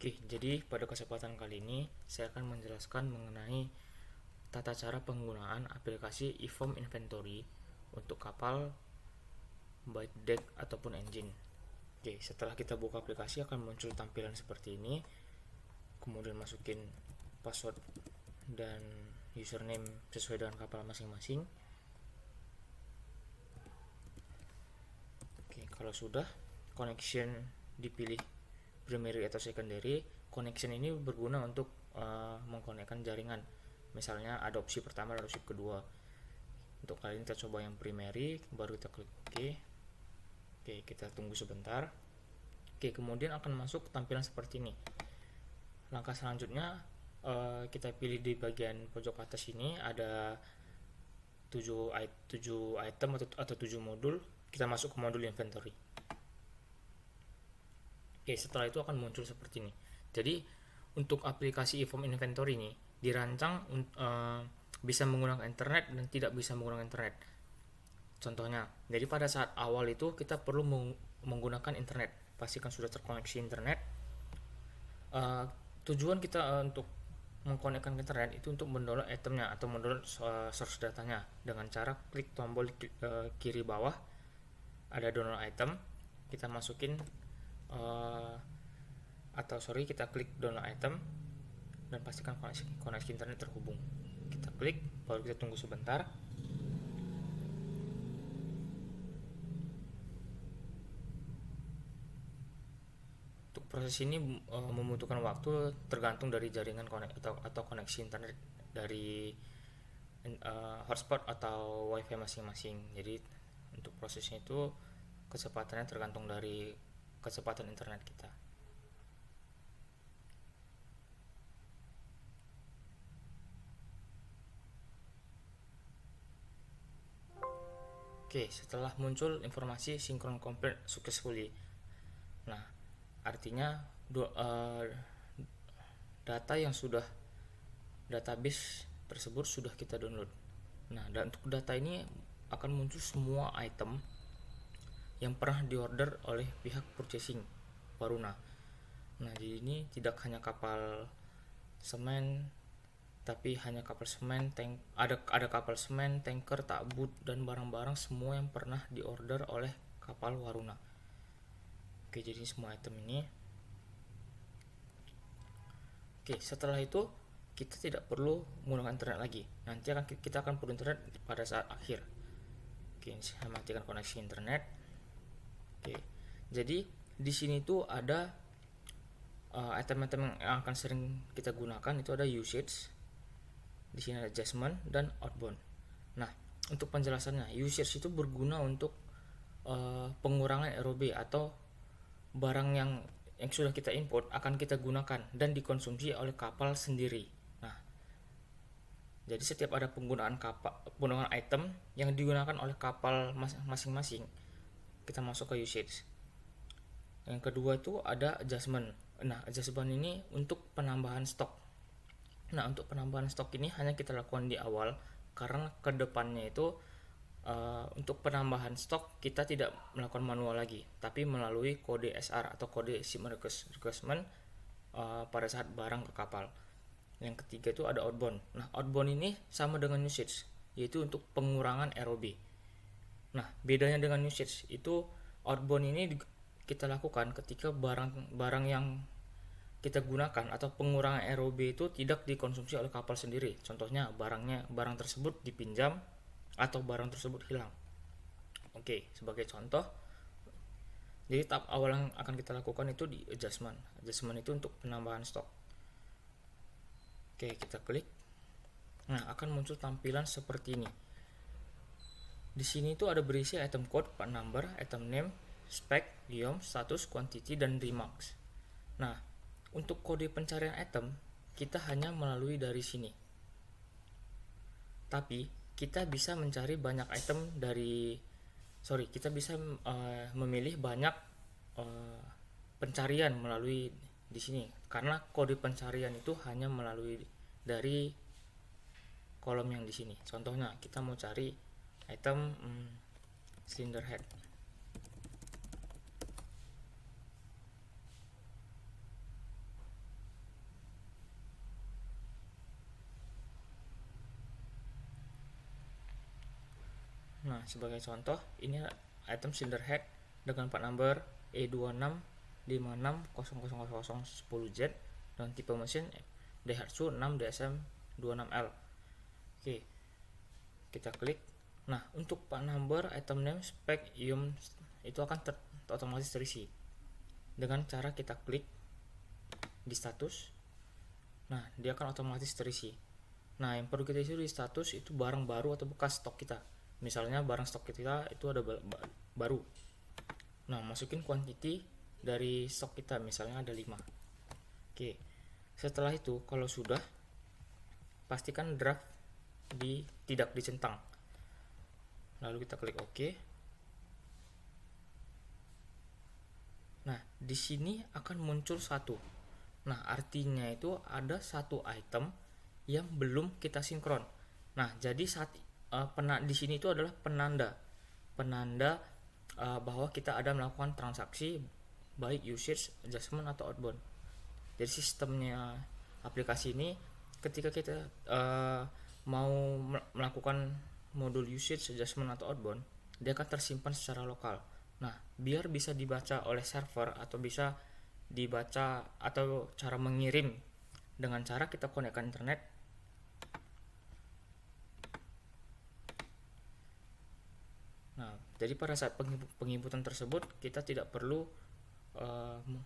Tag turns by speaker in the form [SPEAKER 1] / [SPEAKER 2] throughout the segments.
[SPEAKER 1] Oke, jadi pada kesempatan kali ini saya akan menjelaskan mengenai tata cara penggunaan aplikasi eForm Inventory untuk kapal, baik deck ataupun engine. Oke, setelah kita buka aplikasi akan muncul tampilan seperti ini. Kemudian masukin password dan username sesuai dengan kapal masing-masing. Oke, kalau sudah, connection dipilih primary atau secondary. Connection ini berguna untuk mengkonekkan jaringan. Misalnya ada opsi pertama dan opsi kedua. Untuk kali ini kita coba yang primary, baru kita klik OK. Oke, kita tunggu sebentar. Oke, kemudian akan masuk tampilan seperti ini. Langkah selanjutnya kita pilih di bagian pojok atas ini ada 7 item atau 7 modul. Kita masuk ke modul inventory. Oke, setelah itu akan muncul seperti ini. Jadi untuk aplikasi eForm Inventory ini dirancang bisa menggunakan internet dan tidak bisa menggunakan internet. Contohnya, jadi pada saat awal itu kita perlu menggunakan internet. Pastikan sudah terkoneksi internet. Tujuan kita untuk mengkonekkan ke internet itu untuk mendownload itemnya atau mendownload source datanya dengan cara klik tombol kiri bawah, ada download item, kita masukin kita klik download item dan pastikan koneksi internet terhubung. Kita klik, baru kita tunggu sebentar. Untuk proses ini membutuhkan waktu tergantung dari jaringan atau koneksi internet dari hotspot atau wifi masing-masing. Jadi untuk prosesnya itu kecepatannya tergantung dari kecepatan internet kita. Oke, setelah muncul informasi sinkron complete successfully. Nah, artinya data yang sudah database tersebut sudah kita download. Nah, dan untuk data ini akan muncul semua item yang pernah diorder oleh pihak purchasing Waruna. Nah, jadi ini tidak hanya kapal semen, tapi hanya kapal semen, ada kapal semen, tanker, takbut, dan barang-barang semua yang pernah diorder oleh kapal Waruna. Oke, jadi semua item ini. Oke, setelah itu kita tidak perlu menggunakan internet lagi. Nanti kita akan perlu internet pada saat akhir. Oke, saya matikan koneksi internet. Oke, jadi di sini tuh ada item-item yang akan sering kita gunakan itu ada usage. Di sini ada adjustment dan outbound. Nah, untuk penjelasannya, usage itu berguna untuk pengurangan ROB atau barang yang sudah kita import akan kita gunakan dan dikonsumsi oleh kapal sendiri. Nah, jadi setiap ada penggunaan item yang digunakan oleh kapal masing-masing, kita masuk ke usage. Yang kedua itu ada adjustment. Nah, adjustment ini untuk penambahan stok. Nah, untuk penambahan stok ini hanya kita lakukan di awal karena kedepannya itu untuk penambahan stok kita tidak melakukan manual lagi, tapi melalui kode SR atau kode shipment requirement pada saat barang ke kapal. Yang ketiga itu ada outbound. Nah, outbound ini sama dengan usage, yaitu untuk pengurangan ROB. Nah, bedanya dengan usage itu outbound ini kita lakukan ketika barang yang kita gunakan atau pengurangan ROB itu tidak dikonsumsi oleh kapal sendiri. Contohnya barang tersebut dipinjam atau barang tersebut hilang. Oke, sebagai contoh, jadi tahap awal yang akan kita lakukan itu di adjustment. Adjustment itu untuk penambahan stok. Oke, kita klik. Nah, akan muncul tampilan seperti ini. Di sini itu ada berisi item code, part number, item name, spec, iom, status, quantity, dan remarks. Nah, untuk kode pencarian item kita hanya melalui dari sini. Tapi kita bisa mencari banyak item kita bisa memilih banyak pencarian melalui di sini karena kode pencarian itu hanya melalui dari kolom yang di sini. Contohnya kita mau cari item cylinder head. Nah, sebagai contoh, ini item cylinder head dengan part number E2656000010Z dan tipe mesin Daihatsu 6 DSM 26L. Oke, kita klik. Nah, untuk part number, item name, spek, ium itu akan otomatis terisi dengan cara kita klik di status. Nah, dia akan otomatis terisi. Nah, yang perlu kita isi di status itu barang baru atau bekas stok kita. Misalnya barang stok kita itu ada baru. Nah, masukin quantity dari stok kita, misalnya ada 5. Oke. Setelah itu, kalau sudah, pastikan draft tidak dicentang. Lalu kita klik OK. Nah, di sini akan muncul satu. Nah, artinya itu ada satu item yang belum kita sinkron. Nah, jadi di sini itu adalah penanda bahwa kita ada melakukan transaksi baik usage, adjustment atau outbound. Jadi sistemnya aplikasi ini ketika kita mau melakukan modul usage, adjustment atau outbound, dia akan tersimpan secara lokal. Nah, biar bisa dibaca oleh server atau bisa dibaca atau cara mengirim dengan cara kita konekkan internet. Nah, jadi pada saat penginputan tersebut kita tidak perlu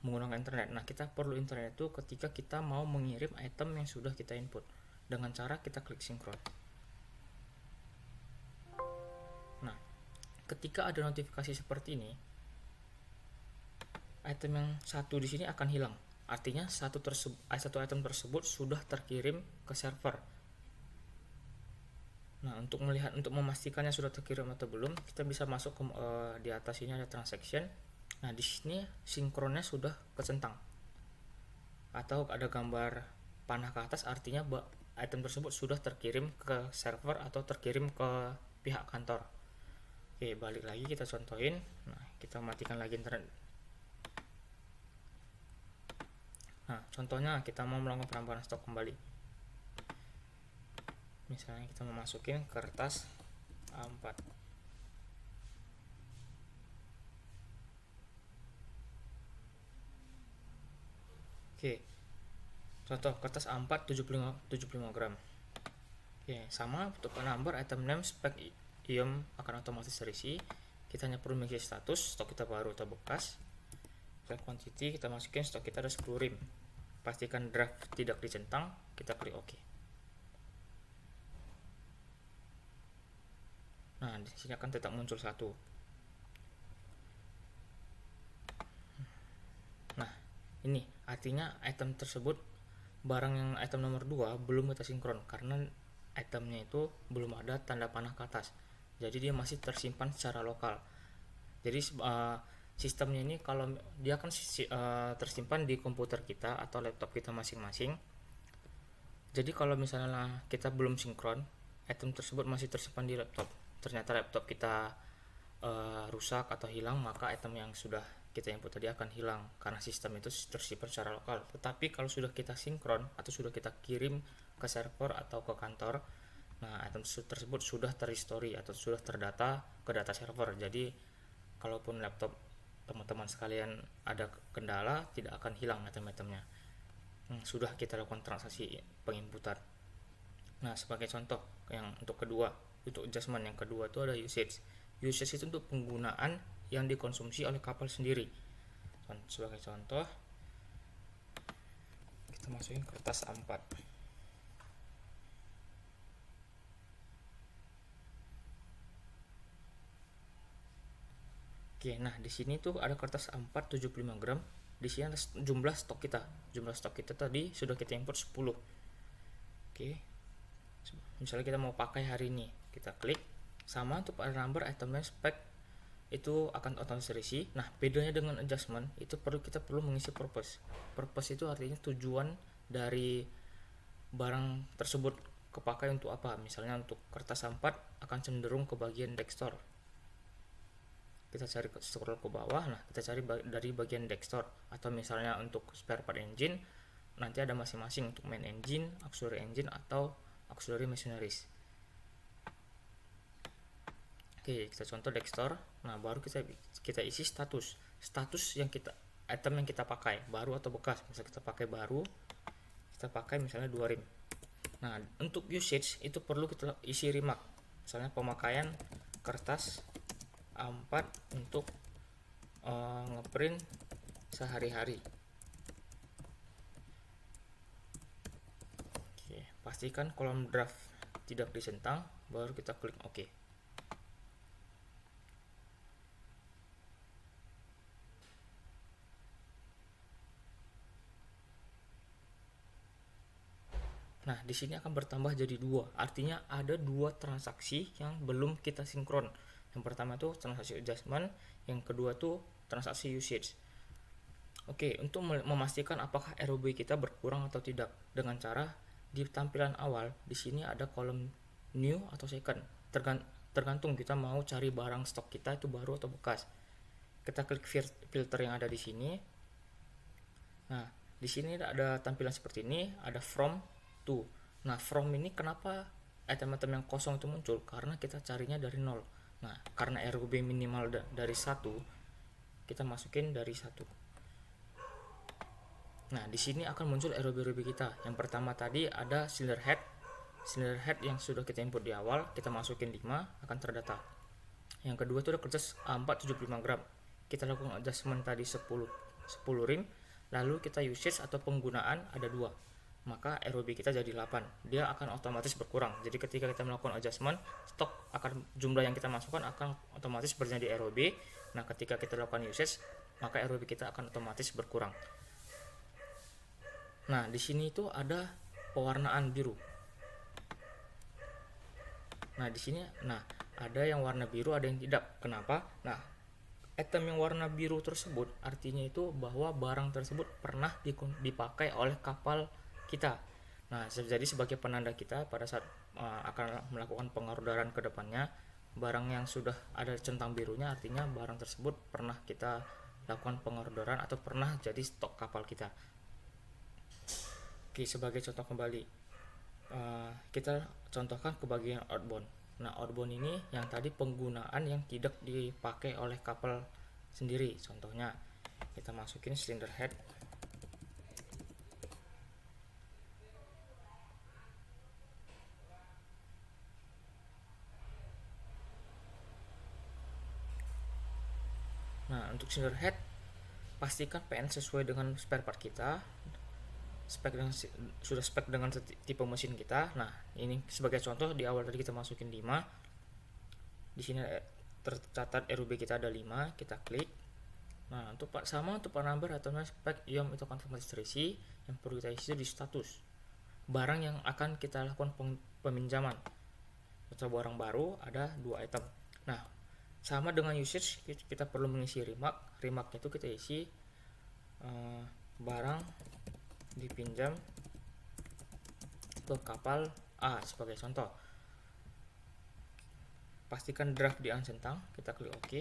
[SPEAKER 1] menggunakan internet. Nah, kita perlu internet itu ketika kita mau mengirim item yang sudah kita input dengan cara kita klik sinkron. Nah, ketika ada notifikasi seperti ini, item yang satu di sini akan hilang. Artinya satu item tersebut sudah terkirim ke server. Nah, untuk memastikannya sudah terkirim atau belum, kita bisa masuk ke di atas ini ada transaction. Nah, di sini sinkronnya sudah kecentang. Atau ada gambar panah ke atas, artinya item tersebut sudah terkirim ke server atau terkirim ke pihak kantor. Oke, balik lagi kita contohin. Nah, kita matikan lagi internet. Nah, contohnya kita mau melakukan penambahan stok kembali. Misalnya kita mau masukin kertas A4. Oke. Contoh kertas A4 75 gram. Oke, sama untuk penambah item name, spek, ium akan otomatis terisi. Kita hanya perlu mengisi status stok kita baru atau bekas. Quantity kita masukin stok kita ada 10 rim. Pastikan draft tidak dicentang, kita klik OK. Nah, di sini akan tetap muncul satu. Nah, ini artinya item tersebut, barang yang item nomor 2 belum kita sinkron karena itemnya itu belum ada tanda panah ke atas. Jadi dia masih tersimpan secara lokal. Jadi sistemnya ini kalau dia kan tersimpan di komputer kita atau laptop kita masing-masing. Jadi kalau misalnya kita belum sinkron, item tersebut masih tersimpan di laptop. Ternyata laptop kita rusak atau hilang, maka item yang sudah kita input tadi akan hilang karena sistem itu tersimpan secara lokal. Tetapi kalau sudah kita sinkron atau sudah kita kirim ke server atau ke kantor, nah item tersebut sudah terhistory atau sudah terdata ke data server. Jadi kalaupun laptop teman-teman sekalian ada kendala, tidak akan hilang item-itemnya. Sudah kita lakukan transaksi penginputan. Nah, sebagai contoh yang untuk adjustment yang kedua itu ada usage. Usage itu untuk penggunaan yang dikonsumsi oleh kapal sendiri. Sebagai contoh, kita masukin kertas A4. Oke, nah di sini tuh ada kertas A4 75 gram. Di sini ada jumlah stok kita. Jumlah stok kita tadi sudah kita import 10. Oke. Misalnya kita mau pakai hari ini, kita klik. Sama untuk pada number, item name, spek itu akan otomatis terisi. Nah, bedanya dengan adjustment itu kita perlu mengisi purpose. Purpose itu artinya tujuan dari barang tersebut kepakai untuk apa. Misalnya untuk kertas A4 akan cenderung ke bagian deck store. Kita cari scroll ke bawah, nah kita cari dari bagian deck store. Atau misalnya untuk spare part engine, nanti ada masing-masing untuk main engine, auxiliary engine, atau auxiliary machineries. Oke, kita contoh Dexter. Nah, baru kita isi status yang item yang kita pakai, baru atau bekas. Misalnya kita pakai baru, kita pakai misalnya 2 rim. Nah, untuk usage itu perlu kita isi remark. Misalnya pemakaian kertas A4 untuk ngeprint sehari-hari. Oke, pastikan kolom draft tidak disentang, baru kita klik OK. Nah, di sini akan bertambah jadi 2. Artinya ada 2 transaksi yang belum kita sinkron. Yang pertama itu transaksi adjustment, yang kedua tuh transaksi usage. Oke, untuk memastikan apakah ROB kita berkurang atau tidak, dengan cara di tampilan awal di sini ada kolom new atau second. Tergantung kita mau cari barang stok kita itu baru atau bekas. Kita klik filter yang ada di sini. Nah, di sini ada tampilan seperti ini, ada from to. Nah, from ini kenapa item-item yang kosong itu muncul? Karena kita carinya dari 0. Nah, karena ROB minimal dari 1, kita masukin dari 1. Nah, di sini akan muncul ROB kita. Yang pertama tadi ada cylinder head. Cylinder head yang sudah kita input di awal, kita masukin 5, akan terdata. Yang kedua itu ada kertas A4 75 gram. Kita lakukan adjustment tadi 10 rim, lalu kita usage atau penggunaan ada 2. Maka ROB kita jadi 8. Dia akan otomatis berkurang. Jadi ketika kita melakukan adjustment, stok akan jumlah yang kita masukkan akan otomatis berjadi ROB. Nah, ketika kita lakukan usage, maka ROB kita akan otomatis berkurang. Nah, di sini itu ada pewarnaan biru. Nah, di sini ada yang warna biru, ada yang tidak. Kenapa? Nah, item yang warna biru tersebut artinya itu bahwa barang tersebut pernah dipakai oleh kapal kita. Nah, jadi sebagai penanda kita pada saat akan melakukan pengorderan ke depannya, barang yang sudah ada centang birunya artinya barang tersebut pernah kita lakukan pengorderan atau pernah jadi stok kapal kita. Oke, sebagai contoh kembali, kita contohkan ke bagian outbound. Nah, outbound ini yang tadi penggunaan yang tidak dipakai oleh kapal sendiri. Contohnya, kita masukin cylinder head. Nah, untuk cylinder head, pastikan PN sesuai dengan spare part kita. Sudah spek dengan tipe mesin kita. Nah, ini sebagai contoh di awal tadi kita masukin 5. Di sini tercatat ROB kita ada 5, kita klik. Nah, untuk penambah atau spek IOM itu akan otomatis terisi. Yang perlu kita isi di status barang yang akan kita lakukan peminjaman atau barang baru ada 2 item. Nah, sama dengan usage, kita perlu mengisi remark. Remarknya itu kita isi barang dipinjam ke kapal A sebagai contoh. Pastikan draft di unsentang, kita klik OK.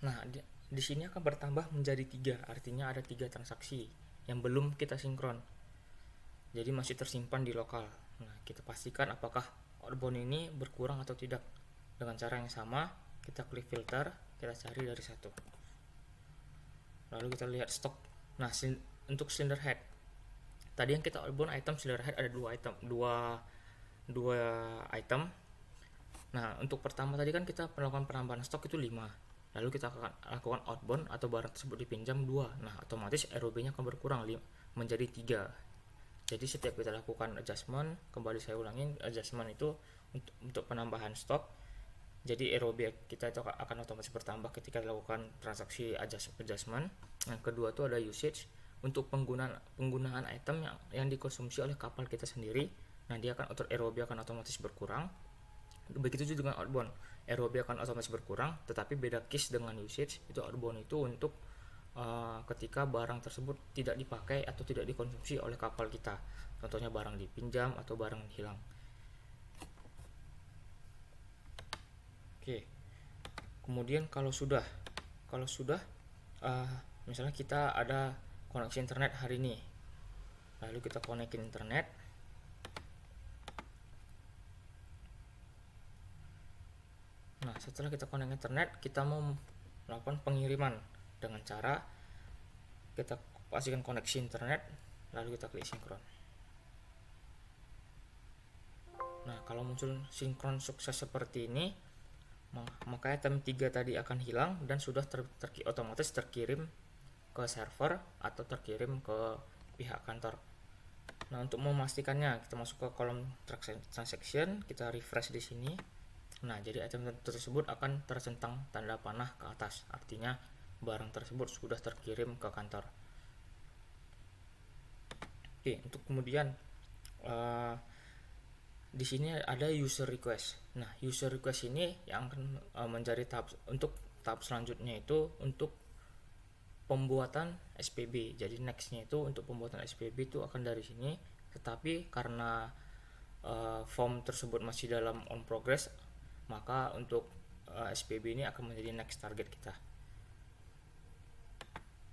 [SPEAKER 1] Nah, di sini akan bertambah menjadi 3, artinya ada 3 transaksi yang belum kita sinkron. Jadi masih tersimpan di lokal. Nah, kita pastikan apakah outbound ini berkurang atau tidak. Dengan cara yang sama, kita klik filter, kita cari dari 1. Lalu kita lihat stok. Nah, untuk cylinder head, tadi yang kita outbound item cylinder head ada 2 item. Nah, untuk pertama tadi kan kita melakukan penambahan stok itu 5. Lalu kita akan lakukan outbound atau barang tersebut dipinjam 2. Nah, otomatis ROB-nya akan berkurang menjadi 3. Jadi setiap kita lakukan adjustment, kembali saya ulangin, adjustment itu untuk penambahan stok. Jadi ROB kita itu akan otomatis bertambah ketika dilakukan transaksi adjustment. Yang kedua itu ada usage, untuk penggunaan item yang dikonsumsi oleh kapal kita sendiri. Nah, dia akan ROB akan otomatis berkurang. Begitu juga dengan outbound, ROB akan otomatis berkurang, tetapi beda case dengan usage. Itu outbound itu untuk ketika barang tersebut tidak dipakai atau tidak dikonsumsi oleh kapal kita. Contohnya barang dipinjam atau barang hilang. Oke. Kemudian kalau sudah misalnya kita ada koneksi internet hari ini, lalu kita konekin internet. Nah, setelah kita connect internet, kita mau melakukan pengiriman dengan cara kita pastikan koneksi internet, lalu kita klik sinkron. Nah, kalau muncul sinkron sukses seperti ini, maka item 3 tadi akan hilang dan sudah otomatis terkirim ke server atau terkirim ke pihak kantor. Nah, untuk memastikannya, kita masuk ke kolom transaction, kita refresh di sini. Nah, jadi item tersebut akan tercentang tanda panah ke atas, artinya barang tersebut sudah terkirim ke kantor. Oke, untuk kemudian di sini ada user request. Nah, user request ini yang akan menjadi tahap selanjutnya itu untuk pembuatan SPB. Jadi nextnya itu untuk pembuatan SPB itu akan dari sini, tetapi karena form tersebut masih dalam on progress, maka untuk SPB ini akan menjadi next target kita.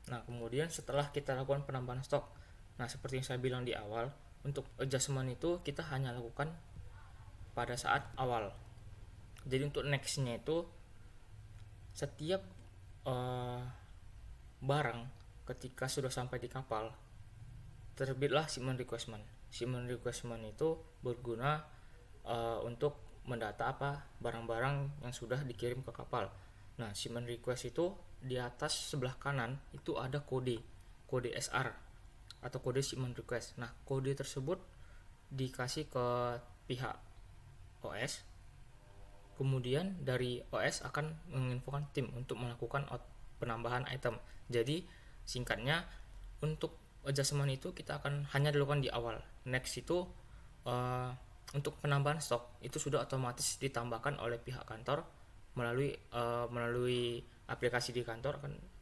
[SPEAKER 1] Nah, kemudian setelah kita lakukan penambahan stok, nah seperti yang saya bilang di awal, untuk adjustment itu kita hanya lakukan pada saat awal. Jadi untuk nextnya itu setiap barang ketika sudah sampai di kapal, terbitlah shipment requestment. Shipment requestment itu berguna untuk mendata barang-barang yang sudah dikirim ke kapal. Nah, shipment request itu di atas sebelah kanan itu ada kode SR atau kode shipment request. Nah, kode tersebut dikasih ke pihak OS. Kemudian dari OS akan menginfokan tim untuk melakukan penambahan item. Jadi singkatnya, untuk adjustment itu kita akan hanya dilakukan di awal. Next itu untuk penambahan stok itu sudah otomatis ditambahkan oleh pihak kantor melalui aplikasi di kantor.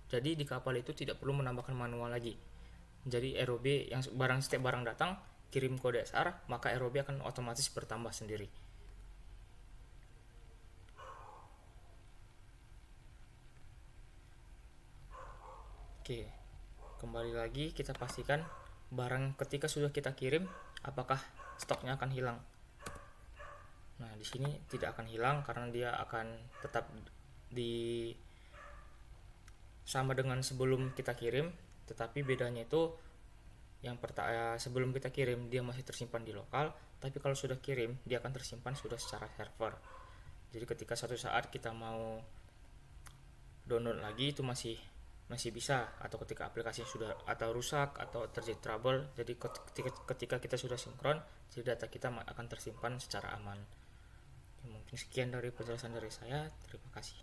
[SPEAKER 1] Jadi di kapal itu tidak perlu menambahkan manual lagi. Jadi ROB yang setiap barang datang kirim kode SR, maka ROB akan otomatis bertambah sendiri. Oke, kembali lagi kita pastikan barang ketika sudah kita kirim apakah stoknya akan hilang. Nah, di sini tidak akan hilang karena dia akan tetap sama dengan sebelum kita kirim, tetapi bedanya itu sebelum kita kirim dia masih tersimpan di lokal, tapi kalau sudah kirim dia akan tersimpan sudah secara server. Jadi ketika suatu saat kita mau download lagi itu masih bisa, atau ketika aplikasi sudah atau rusak atau terjadi trouble, jadi ketika kita sudah sinkron, jadi data kita akan tersimpan secara aman. Mungkin sekian dari penjelasan dari saya. Terima kasih.